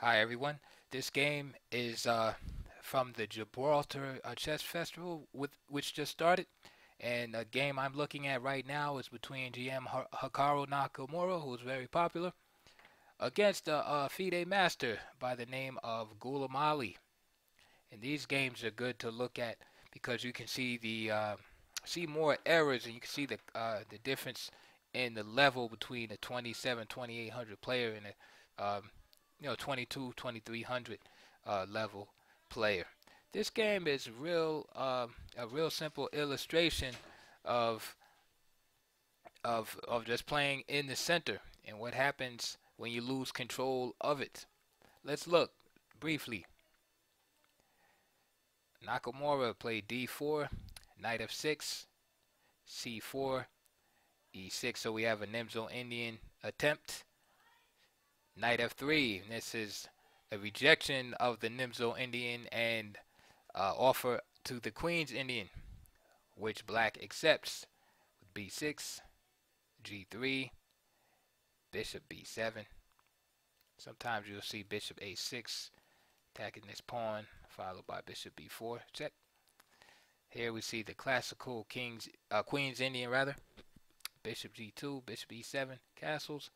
Hi everyone. This game is from the Gibraltar Chess Festival, which just started. And the game I'm looking at right now is between GM Hikaru Nakamura, who's very popular, against a FIDE master by the name of Gulamali. And these games are good to look at because you can see see more errors, and you can see the difference in the level between a 27, 2800 player and a 22, 2300 level player. This game is a real simple illustration of of just playing in the center and what happens when you lose control of it. Let's look briefly. Nakamura played d4, knight f6, c4, e6. So we have a Nimzo Indian attempt. Knight f3. This is a rejection of the Nimzo Indian and offer to the Queen's Indian, which black accepts with b6, g3, bishop b7. Sometimes you'll see bishop a6 attacking this pawn, followed by bishop b4. Check. Here we see the classical Queen's Indian rather. Bishop g2, bishop e7, castles,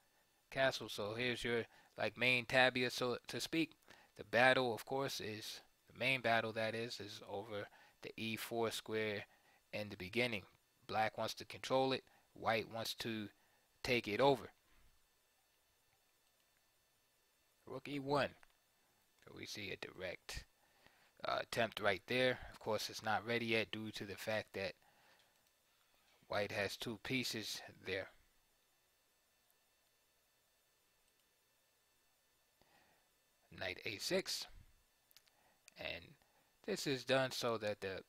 castle. So here's your like main tabia, so to speak. The battle, of course, is the main battle that is over the e4 square in the beginning. Black wants to control it. White wants to take it over. Rook e1. So we see a direct attempt right there. Of course, it's not ready yet due to the fact that white has two pieces there. Knight a6, and this is done so that the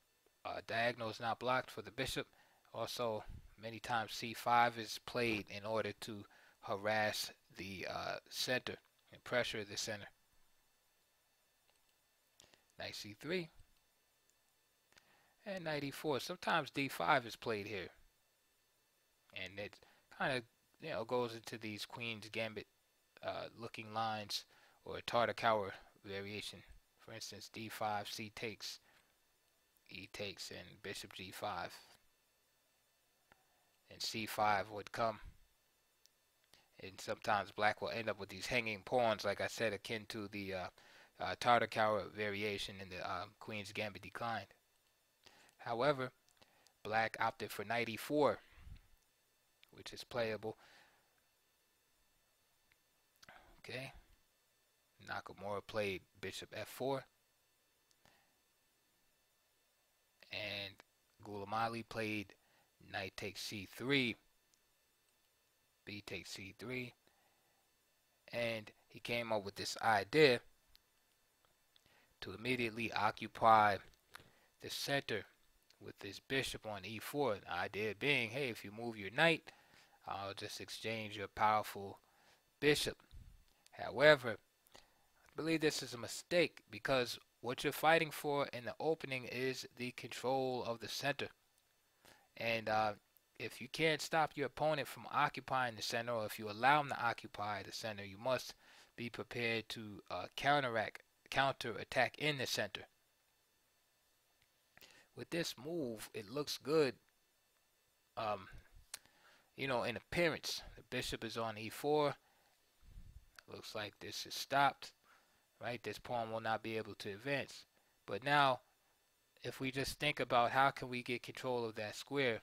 diagonal is not blocked for the bishop. Also, many times c5 is played in order to harass the center and pressure the center. Knight c3 and knight e4. Sometimes d5 is played here, and it kind of goes into these Queen's Gambit looking lines, or a Tartakower variation. For instance, d5, c takes, e takes, and bishop g5. And c5 would come. And sometimes black will end up with these hanging pawns, like I said, akin to the Tartakower variation in the Queen's Gambit declined. However, black opted for knight e4, which is playable. Okay. Nakamura played bishop f4, and Gulamali played knight takes c3, b takes c3, and he came up with this idea to immediately occupy the center with this bishop on e4. The idea being, hey, if you move your knight, I'll just exchange your powerful bishop. However, I believe this is a mistake because what you're fighting for in the opening is the control of the center. And if you can't stop your opponent from occupying the center, or if you allow him to occupy the center, you must be prepared to counter attack in the center. With this move, it looks good, in appearance. The bishop is on e4. Looks like this is stopped. Right, this pawn will not be able to advance. But now, if we just think about how can we get control of that square,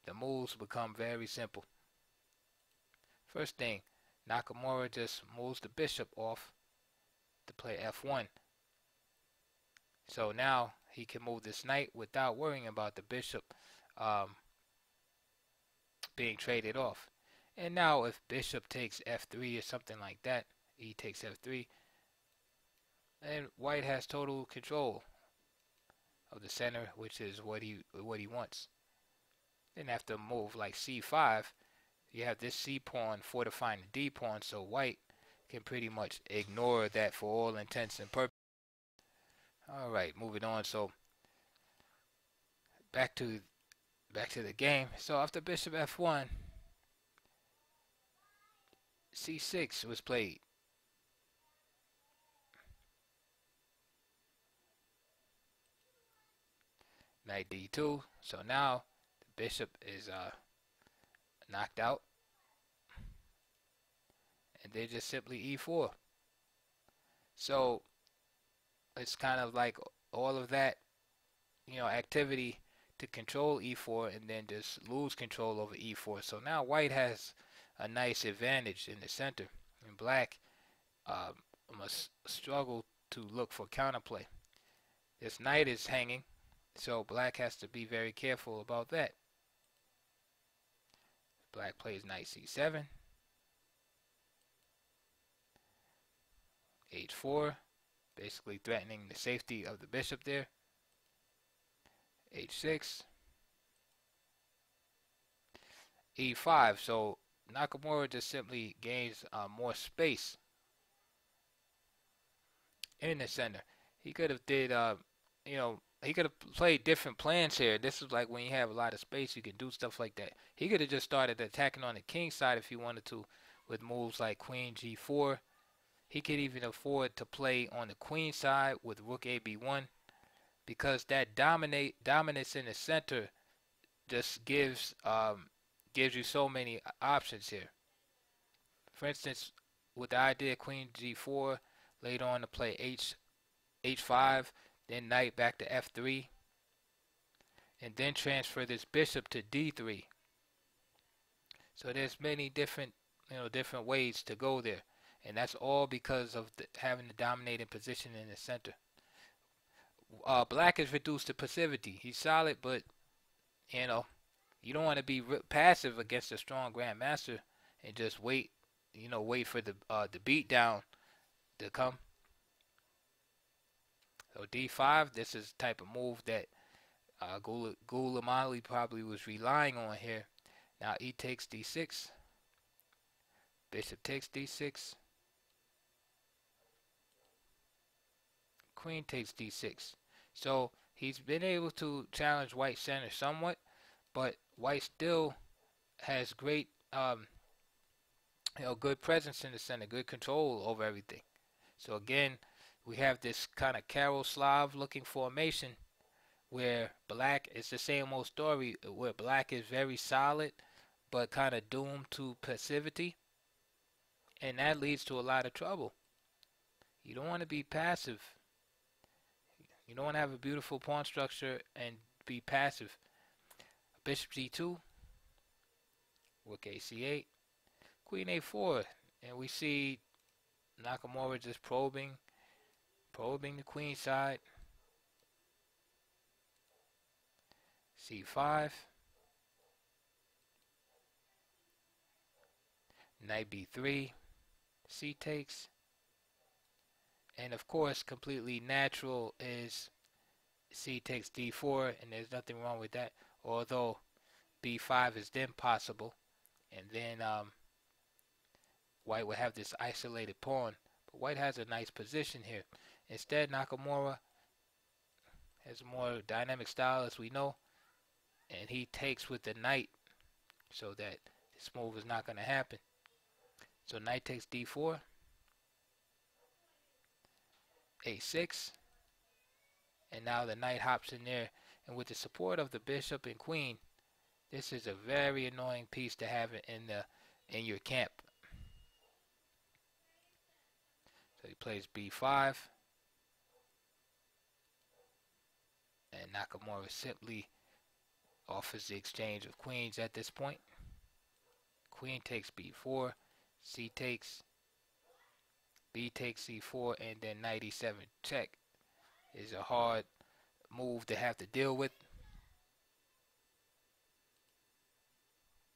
the moves become very simple. First thing, Nakamura just moves the bishop off to play f1. So now he can move this knight without worrying about the bishop being traded off. And now if bishop takes f3 or something like that, e takes f3, and white has total control of the center, which is what he wants. Then after a move like c5, you have this c pawn fortifying the d pawn, so white can pretty much ignore that for all intents and purposes. All right, moving on. So back to the game. So after bishop f1, c6 was played. Knight d2. So now the bishop is knocked out, and they just simply e4. So it's kind of like all of that, activity to control e4 and then just lose control over e4. So now white has a nice advantage in the center, and black must struggle to look for counterplay. This knight is hanging, so black has to be very careful about that. Black plays knight c7, h4, basically threatening the safety of the bishop there. h6, e5. So Nakamura just simply gains more space in the center. He could have he could have played different plans here. This is like when you have a lot of space, you can do stuff like that. He could have just started attacking on the king side if he wanted to, with moves like queen g4. He could even afford to play on the queen side with rook ab1, because that dominance in the center just gives you so many options here. For instance, with the idea of queen g4, later on to play h5, then knight back to f3, and then transfer this bishop to d3. So there's many different ways to go there, and that's all because of having the dominating position in the center. Black is reduced to passivity. He's solid, but you don't want to be passive against a strong grandmaster and just wait for the beat down to come. So d5, this is the type of move that Gulamali probably was relying on here. Now e takes d6, bishop takes d6, queen takes d6. So he's been able to challenge white center somewhat, but white still has great good presence in the center, good control over everything. So again, we have this kind of Yaroslav looking formation where black is the same old story, where black is very solid but kind of doomed to passivity, and that leads to a lot of trouble. You don't want to be passive. You don't want to have a beautiful pawn structure and be passive. Bishop g2, rook ac8, queen a4, and we see Nakamura just probing the queen side. c5, knight b3, c takes, and of course completely natural is c takes d4, and there's nothing wrong with that, although b5 is then possible, and then white would have this isolated pawn, but white has a nice position here. Instead, Nakamura has a more dynamic style, as we know, and he takes with the knight so that this move is not going to happen. So knight takes d4, a6, and now the knight hops in there, and with the support of the bishop and queen, this is a very annoying piece to have in your camp. So he plays b5, and Nakamura simply offers the exchange of queens at this point. Queen takes b4, c takes, b takes c4, and then knight e7 check is a hard move to have to deal with.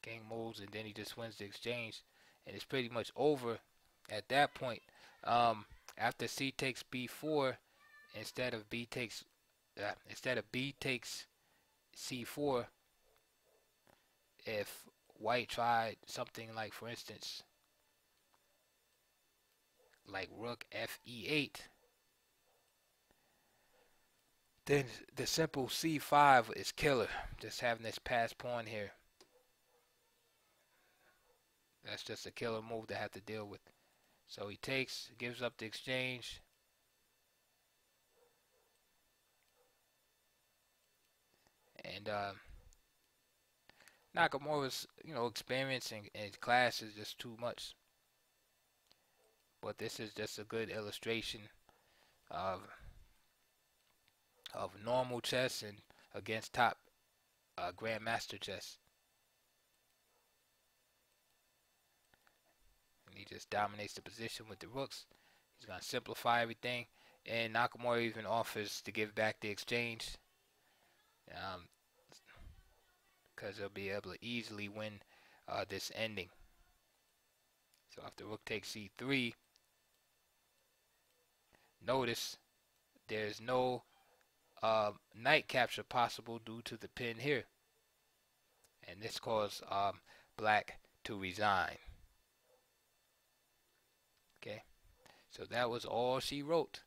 King moves, and then he just wins the exchange, and it's pretty much over at that point. After c takes b4, instead of b takes c4, if white tried something like, for instance, like rook fe8, then the simple c5 is killer. Just having this pass pawn here, that's just a killer move to have to deal with. So he takes, gives up the exchange. And Nakamura's, experience in class is just too much. But this is just a good illustration of normal chess and against top grandmaster chess. And he just dominates the position with the rooks. He's gonna simplify everything, and Nakamura even offers to give back the exchange, because he'll be able to easily win this ending. So after rook takes c3, notice there's no knight capture possible due to the pin here, and this caused black to resign. Okay, so that was all she wrote.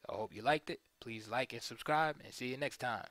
I hope you liked it. Please like and subscribe, and see you next time.